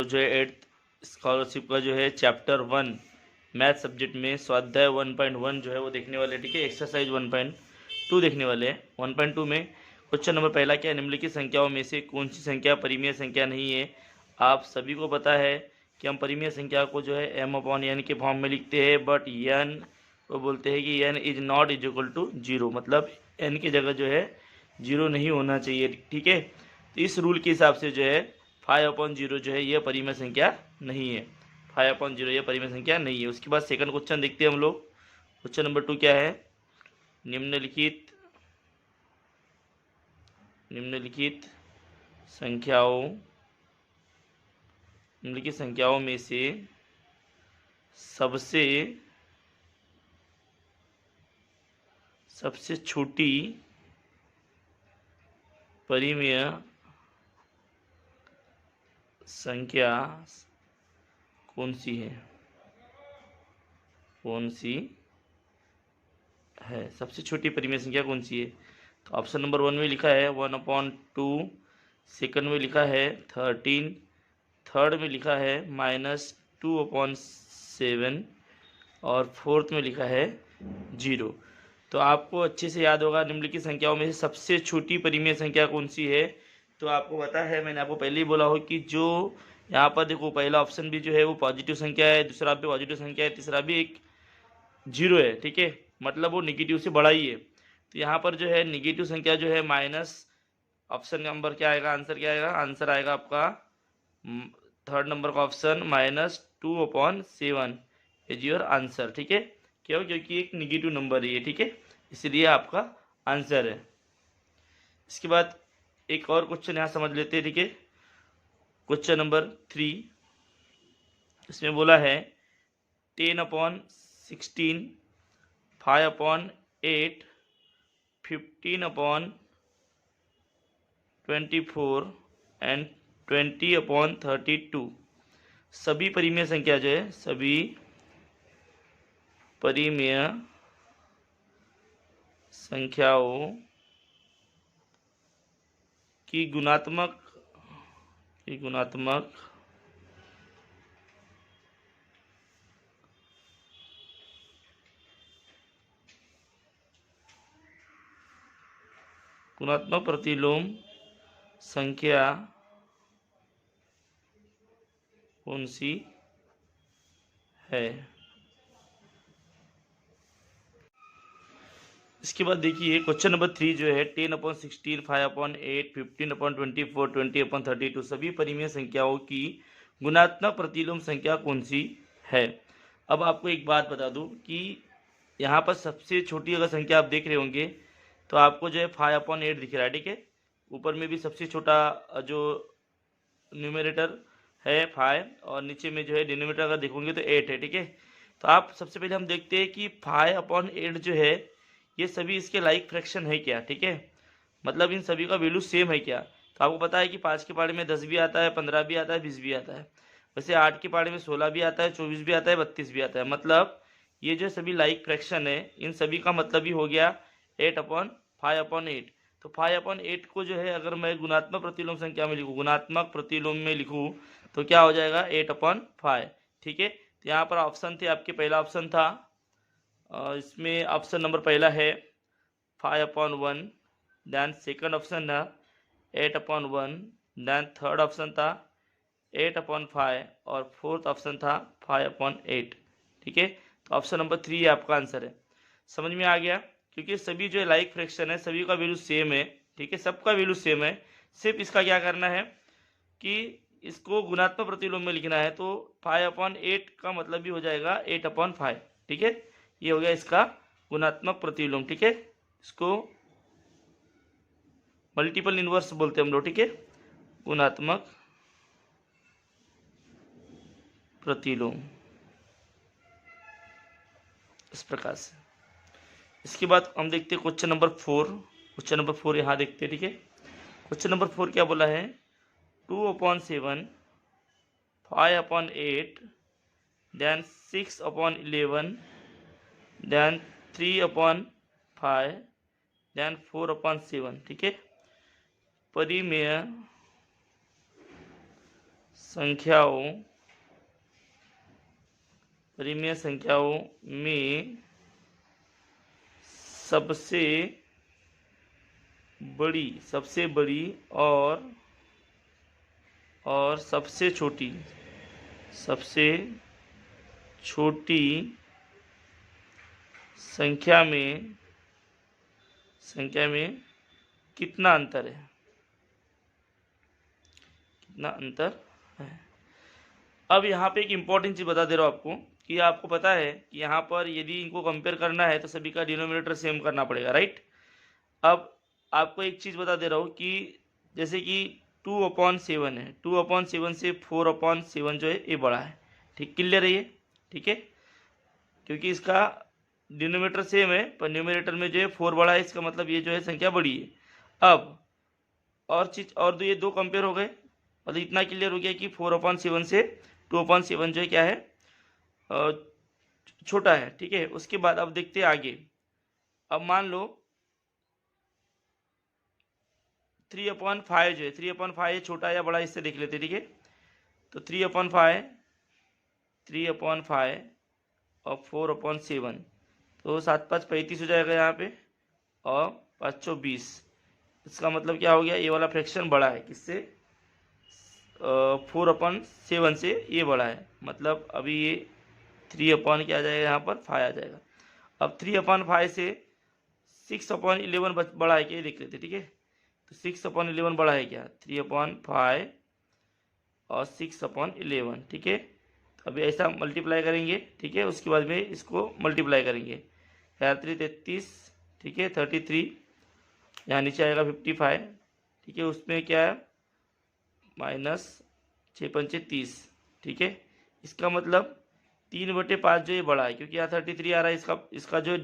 जो है 8th scholarship का जो है चैप्टर 1 मैथ सब्जेक्ट में स्वाध्याय 1.1 जो है वो देखने वाले, ठीक है। एक्सरसाइज 1.2 देखने वाले हैं। 1.2 में क्वेश्चन नंबर पहला क्या है, निम्नलिखित संख्याओं में से कौन सी संख्या परिमेय संख्या नहीं है। आप सभी को पता है कि हम परिमेय संख्या को जो है m/n के फॉर्म में लिखते हैं, बट n वो बोलते हैं कि n is not is equal to 0, मतलब n की जगह जो है 0 नहीं होना चाहिए, ठीक है। तो इस रूल के हिसाब से जो है 5/0 जो है यह परिमेय संख्या नहीं है। 5/0 यह परिमेय संख्या नहीं है। उसके बाद सेकंड क्वेश्चन देखते हैं हम लोग। क्वेश्चन नंबर 2 क्या है, निम्नलिखित संख्याओं में से सबसे छोटी परिमेय संख्या कौन सी है, सबसे छोटी परिमेय संख्या कौन सी है। तो ऑप्शन नंबर 1 में लिखा है 1/2, सेकंड में लिखा है 13, थर्ड में लिखा है -2/7 और फोर्थ में लिखा है 0। तो आपको अच्छे से याद होगा निम्नलिखित संख्याओं में से सबसे छोटी परिमेय संख्या कौन सी है। तो आपको पता है, मैंने आपको पहले ही बोला हो कि जो यहाँ पर देखो पहला ऑप्शन भी जो है वो पॉजिटिव संख्या है, दूसरा भी पॉजिटिव संख्या है, तीसरा भी एक 0 है, ठीक है, मतलब वो निगेटिव से बड़ा ही है। तो यहाँ पर जो है निगेटिव संख्या जो है माइनस, ऑप्शन नंबर क्या आएगा, आंसर क्या आएगा, आंसर आएगा आपका थर्ड नंबर का ऑप्शन -2/7 इज योर आंसर, ठीक है। क्यों, क्योंकि एक निगेटिव नंबर है ये, ठीक है, इसलिए आपका आंसर है। इसके बाद एक और क्वेश्चन यहाँ समझ लेते हैं, ठीक है। क्वेश्चन नंबर 3, इसमें बोला है 10/16, 5/8, 15/24 एंड 20/32 सभी परिमेय संख्या जो है, सभी परिमेय संख्याओं की गुणात्मक प्रतिलोम संख्या कौन सी है। इसके बाद देखिए क्वेश्चन नंबर 3 जो है 10/16, 5/8, 15/24, 20/32 सभी परिमेय संख्याओं की गुणात्मक प्रतिलोम संख्या कौन सी है। अब आपको एक बात बता दूं कि यहाँ पर सबसे छोटी अगर संख्या आप देख रहे होंगे तो आपको जो है 5/8 दिख रहा है, ठीक है। ऊपर में भी सबसे छोटा जो न्यूमरेटर है 5 और नीचे में जो है डिनोमिनेटर अगर देखोगे तो 8 है, ठीक है। तो आप सबसे पहले हम देखते हैं कि 5/8 जो है ये सभी इसके लाइक फ्रैक्शन है क्या, ठीक है, मतलब इन सभी का वैल्यू सेम है क्या। तो आपको पता है कि 5 के पारे में 10 भी आता है, 15 भी आता है, 20 भी आता है। वैसे 8 के पारे में 16 भी आता है, 24 भी आता है, 32 भी आता है। मतलब ये जो सभी लाइक फ्रैक्शन है इन सभी का मतलब ही हो गया 8/5/8। तो 5/8 को जो है अगर मैं गुणात्मक प्रतिलोम संख्या में लिखूँ, गुणात्मक प्रतिलोम में लिखूँ तो क्या हो जाएगा 8/5, ठीक है। तो यहाँ पर ऑप्शन थे आपके, पहला ऑप्शन था इसमें ऑप्शन नंबर पहला है 5/1, देन सेकंड ऑप्शन था 8/1, देन थर्ड ऑप्शन था 8/5 और फोर्थ ऑप्शन था 5/8, ठीक है। तो ऑप्शन नंबर 3 आपका आंसर है। समझ में आ गया, क्योंकि सभी जो लाइक फ्रैक्शन है सभी का वैल्यू सेम है, ठीक है, सबका वैल्यू सेम है। सिर्फ इसका क्या करना है कि इसको गुणात्मक प्रतिलोम में लिखना है। तो 5/8 का मतलब भी हो जाएगा 8/5, ठीक है। ये हो गया इसका गुणात्मक प्रतिलोम, ठीक है। इसको मल्टीपल इनवर्स बोलते हैं हम लोग, ठीक है, गुणात्मक प्रतिलोम इस प्रकार से। इसके बाद हम देखते हैं क्वेश्चन नंबर 4। क्वेश्चन नंबर 4 यहाँ देखते हैं, ठीक है। क्वेश्चन नंबर 4 क्या बोला है 2/7, 5/8, देन 6/11, देन 3/5, देन 4/7, ठीक है। परिमेय संख्याओं परिमेय संख्याओं में सबसे बड़ी और सबसे छोटी संख्या में कितना अंतर है, अब यहाँ पे एक इम्पॉर्टेंट चीज़ बता दे रहा हूँ आपको कि आपको पता है कि यहाँ पर यदि इनको कंपेयर करना है तो सभी का डिनोमिनेटर सेम करना पड़ेगा, राइट। अब आपको एक चीज़ बता दे रहा हूँ कि जैसे कि 2/7 है, 2/7 से 4/7 जो है ये बड़ा है, ठीक, क्लियर है ये, ठीक है, क्योंकि इसका डिनोमिनेटर सेम है पर न्यूमरेटर में जो है 4 बड़ा है, इसका मतलब ये जो है संख्या बड़ी है। अब और चीज़ और ये दो कंपेयर हो गए, मतलब इतना क्लियर हो गया कि 4/7 से 2/7 जो है क्या है, छोटा है, ठीक है। उसके बाद अब देखते हैं आगे। अब मान लो 3/5 जो है, 3/5 छोटा या बड़ा, इससे देख लेते, ठीक है। तो 3/5 और 4/7, तो 7×5 35 हो जाएगा यहाँ पे, और 5 20। इसका मतलब क्या हो गया, ये वाला फ्रैक्शन बड़ा है किससे, 4/7 से ये बड़ा है, मतलब अभी ये 3 क्या आ जाएगा, यहाँ पर 5 आ जाएगा। अब 3/5 से 6/11 बड़ा है क्या, ये देख लेते, ठीक है। तो 6/11 बड़ा है क्या, 3/5 और 6/11, ठीक है। तो अभी ऐसा मल्टीप्लाई करेंगे, ठीक है, उसके बाद में इसको मल्टीप्लाई करेंगे, 33, ठीक है, 33, यहाँ नीचे आएगा 55, ठीक है, उसमें क्या है -6×5 30, ठीक है। इसका मतलब 3/5 जो ये बड़ा है, क्योंकि यहाँ 33 आ रहा है, इसका जो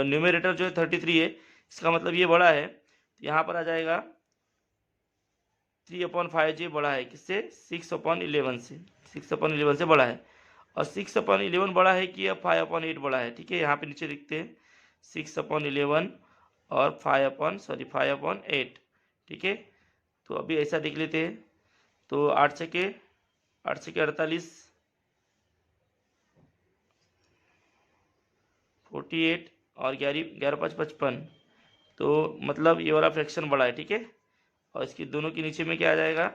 न्यूमरेटर जो है 33 है, इसका मतलब ये बड़ा है, तो यहाँ पर आ जाएगा 3/5 जो बड़ा है किससे, 6/11 से, 6/11 से बड़ा है। और 6/11 बड़ा है कि 5/8 बड़ा है, ठीक है। यहाँ पे नीचे लिखते हैं 6/11 और 5/8, ठीक है। तो अभी ऐसा देख लेते हैं, तो 8 छके 48, 48 और 11×5 55, तो मतलब ये वाला फ्रैक्शन बड़ा है, ठीक है। और इसकी दोनों के नीचे में क्या आ जाएगा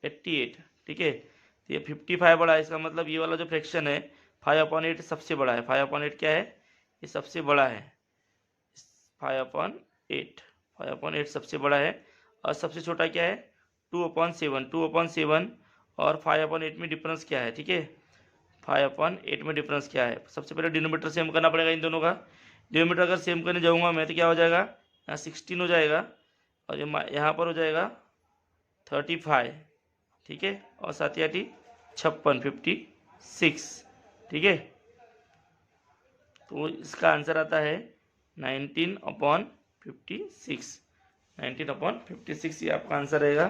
88, ठीक है। तो ये 55 बड़ा है, इसका मतलब ये वाला जो फ्रैक्शन है 5/8 सबसे बड़ा है, 5/8 क्या है, ये सबसे बड़ा है, 5/8 सबसे बड़ा है। और सबसे छोटा क्या है 2/7 और 5/8 में डिफरेंस क्या है, ठीक है, 5/8 में डिफरेंस क्या है। सबसे पहले डिनोमिनेटर सेम करना पड़ेगा इन दोनों का। डिनोमिनेटर अगर सेम करने जाऊंगा मैं तो क्या हो जाएगा, यहाँ 16 हो जाएगा और ये यहाँ पर हो जाएगा 35, ठीक है, और 7 8 56, ठीक है। तो इसका आंसर आता है 19/56, 19/56 ये आपका आंसर रहेगा।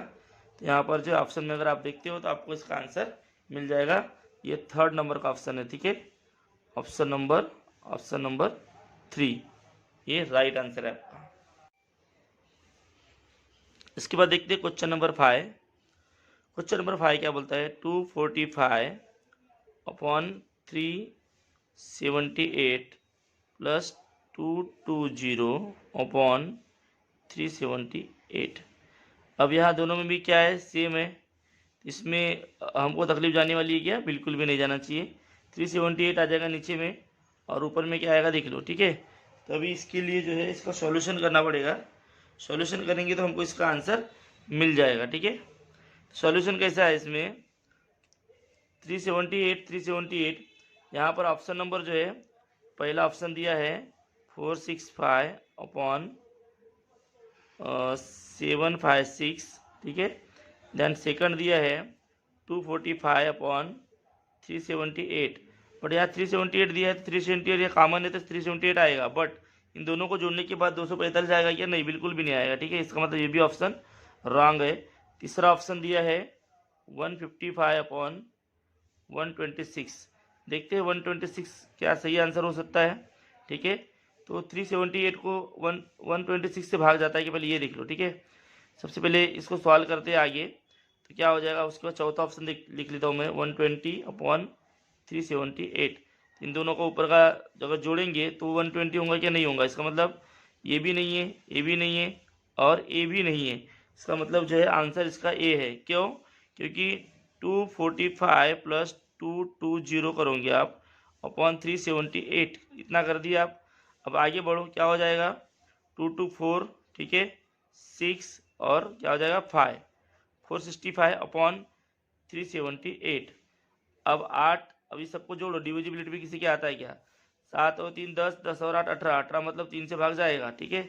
तो यहाँ पर जो ऑप्शन में अगर आप देखते हो तो आपको इसका आंसर मिल जाएगा, ये 3rd नंबर का ऑप्शन है, ठीक है, ऑप्शन नंबर 3 ये राइट आंसर है आपका। इसके बाद देखते हैं क्वेश्चन नंबर 5। क्वेश्चन नंबर 5 क्या बोलता है, 245/378 + 220/378। अब यहाँ दोनों में भी क्या है, सेम है, इसमें हमको तकलीफ जाने वाली है क्या, बिल्कुल भी नहीं जाना चाहिए। 378 आ जाएगा नीचे में और ऊपर में क्या आएगा देख लो, ठीक है। तो अभी इसके लिए जो है इसका सॉल्यूशन करना पड़ेगा, सॉल्यूशन करेंगे तो हमको इसका आंसर मिल जाएगा, ठीक है। सॉल्यूशन कैसा है इसमें, 378 यहाँ पर ऑप्शन नंबर जो है पहला ऑप्शन दिया है 465/756, ठीक है। देन सेकंड दिया है 245/378, बट यहाँ 378 दिया है तो 378 ये कॉमन है तो 378 आएगा, बट इन दोनों को जोड़ने के बाद 245 आएगा क्या, नहीं, बिल्कुल भी नहीं आएगा, ठीक है। इसका मतलब ये भी ऑप्शन रॉन्ग है। तीसरा ऑप्शन दिया है 155/126, देखते हैं 126 क्या सही आंसर हो सकता है, ठीक है। तो 378 को 126 से भाग जाता है कि पहले ये देख लो, ठीक है। सबसे पहले इसको सॉल्व करते हैं आगे। तो तो क्या हो जाएगा, उसके बाद चौथा ऑप्शन लिख लेता हूँ मैं 120/378। इन दोनों को ऊपर का अगर जोड़ेंगे तो 120 होगा क्या, नहीं होगा। इसका मतलब ये भी नहीं है, ये भी नहीं है और ये भी नहीं है। इसका मतलब जो है आंसर इसका ए है। क्यों? क्योंकि 245 प्लस 220 करोगे आप अपॉन 378, इतना कर दिया आप। अब आगे बढ़ो, क्या हो जाएगा 2 2 4, ठीक है 6 और क्या हो जाएगा 5, 465 अपॉन 378। अब 8, अभी सबको जोड़ो, डिविजिबिलिटी भी किसी के आता है क्या, 7 और 3 10, 10 और 8 18, 18 मतलब 3 से भाग जाएगा, ठीक है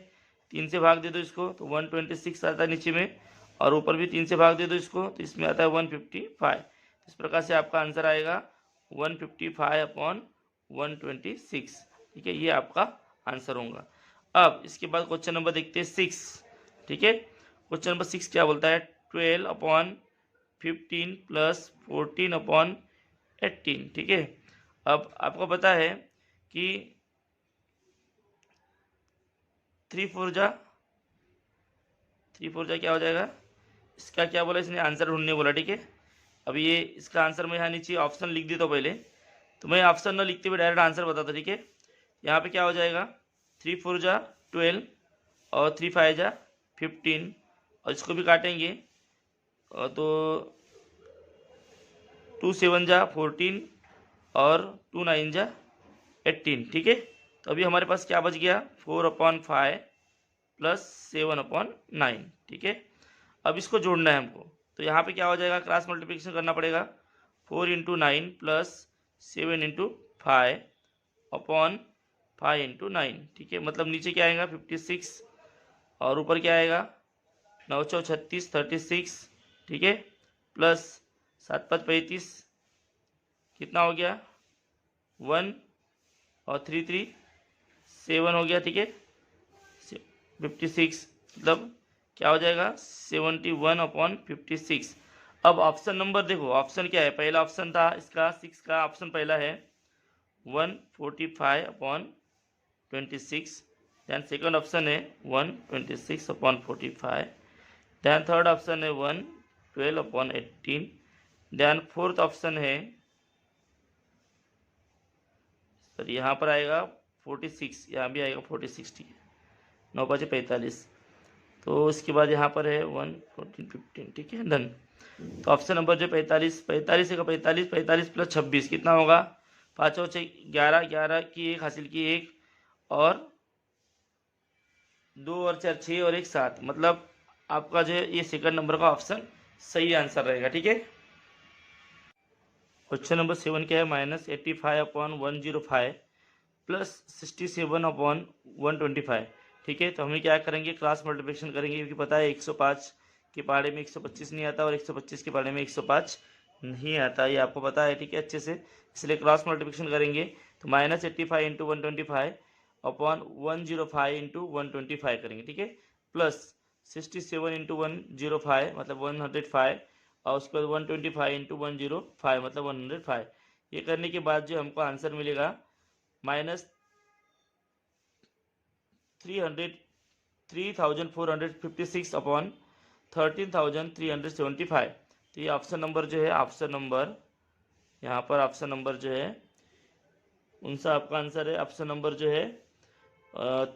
3 से भाग दे दो इसको तो 126 आता है नीचे में, और ऊपर भी 3 से भाग दे दो इसको तो इसमें आता है 155। इस प्रकार से आपका आंसर आएगा 155 अपॉन 126, ठीक है, ये आपका आंसर होगा। अब इसके बाद क्वेश्चन नंबर देखते हैं 6, ठीक है। क्वेश्चन नंबर 6 क्या बोलता है, 12 अपॉन 15 प्लस 14 अपॉन 18, ठीक है। अब आपको पता है कि 3 4 जा क्या हो जाएगा, इसका क्या बोला इसने, आंसर ढूंढने बोला, ठीक है। अब ये इसका आंसर मैं यहाँ नीचे ऑप्शन लिख देता हूँ पहले, तो मैं ऑप्शन न लिखते हुए डायरेक्ट आंसर बताता, ठीक है। यहाँ पे क्या हो जाएगा 3 4 जा 12 और 3 5 जा 15, और इसको भी काटेंगे तो 2 7 जा 14 और 2 9 जा 18, ठीक है। तो अभी हमारे पास क्या बच गया 4/5 प्लस 7/9, ठीक है। अब इसको जोड़ना है हमको, तो यहाँ पे क्या हो जाएगा, क्रॉस मल्टीप्लिकेशन करना पड़ेगा, 4 × 9 प्लस 7 × 5 अपॉन 5 × 9, ठीक है। मतलब नीचे क्या आएगा 56 और ऊपर क्या आएगा 9 4 36 36, ठीक है, प्लस 7 5 35, कितना हो गया 1 और 3 3 7 हो गया, ठीक है 56, मतलब क्या हो जाएगा 71/56। अब ऑप्शन नंबर देखो, ऑप्शन क्या है, पहला ऑप्शन था इसका 6 का ऑप्शन पहला है 145/26, दैन सेकंड ऑप्शन है 126/45, दैन थर्ड ऑप्शन है 112/18, दैन फोर्थ ऑप्शन है सर यहाँ पर आएगा 46, यहाँ भी आएगा 46, ठीक है 9 5 45, तो इसके बाद यहाँ पर है 1 14 15, ठीक है डन। तो ऑप्शन नंबर जो 45 45 का 45 45 प्लस 26 कितना होगा, 5 और 6 11 11 की 1 हासिल की 1 और 2 और 4 6 और 1 7, मतलब आपका जो है ये सेकंड नंबर का ऑप्शन सही आंसर रहेगा, ठीक है। क्वेश्चन नंबर 7 क्या है, -85/105 प्लस 67/125, ठीक है। तो हम क्या करेंगे, क्रॉस मल्टीप्लिकेशन करेंगे, क्योंकि पता है 105 के पहाड़े में 125 नहीं आता और 125 के पहाड़े में 105 नहीं आता, ये आपको पता है, ठीक है अच्छे से, इसलिए क्रॉस मल्टीप्लिकेशन करेंगे तो -85 × 125 अपॉन 105 × 125 करेंगे, ठीक है, प्लस 67 × 105 मतलब 105 और उसके बाद 125 × 105 मतलब 105। ये करने के बाद जो हमको आंसर मिलेगा -3456 अपॉन 13,375। तो ये ऑप्शन नंबर जो है, ऑप्शन नंबर यहाँ पर ऑप्शन नंबर जो है उनसा आपका आंसर है, ऑप्शन नंबर जो है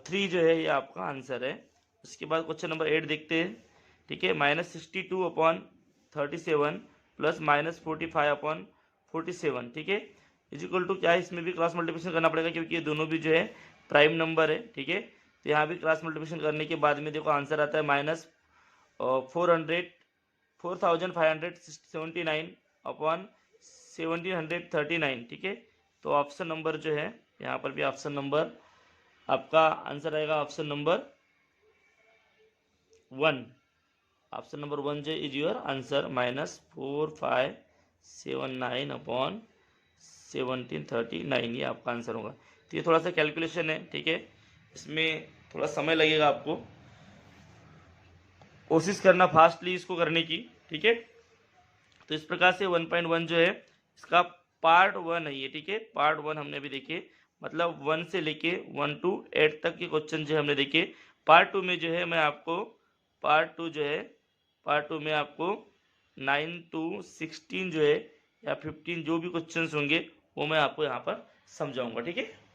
3 जो है ये आपका आंसर है। उसके बाद क्वेश्चन नंबर 8 देखते हैं, ठीक है, -62/37 प्लस -45/47, ठीक है, इजिकल टू क्या है, इसमें भी क्रॉस मल्टीप्लिकेशन करना पड़ेगा क्योंकि ये दोनों भी जो है प्राइम नंबर है, ठीक है। तो यहाँ भी क्रॉस मल्टीप्लिकेशन करने के बाद में देखो आंसर आता है -4579 अपॉन 1739, ठीक है। तो ऑप्शन नंबर जो है यहाँ पर भी ऑप्शन नंबर आपका आंसर आएगा ऑप्शन नंबर 1, ऑप्शन नंबर 1 जो इज योर आंसर, -4579 अपॉन 1739, ये आपका आंसर होगा। तो ये थोड़ा सा कैलकुलेशन है, ठीक है, इसमें थोड़ा समय लगेगा, आपको कोशिश करना फास्टली इसको करने की, ठीक है। तो इस प्रकार से 1.1 जो है इसका पार्ट 1 है ये, ठीक है, पार्ट 1 हमने अभी देखे, मतलब 1 से लेके 1 to 8 तक के क्वेश्चन जो हमने देखे। पार्ट 2 में जो है मैं आपको पार्ट 2 में आपको 9 to 16 जो है या 15 जो भी क्वेश्चंस होंगे वो मैं आपको यहाँ पर समझाऊंगा, ठीक है।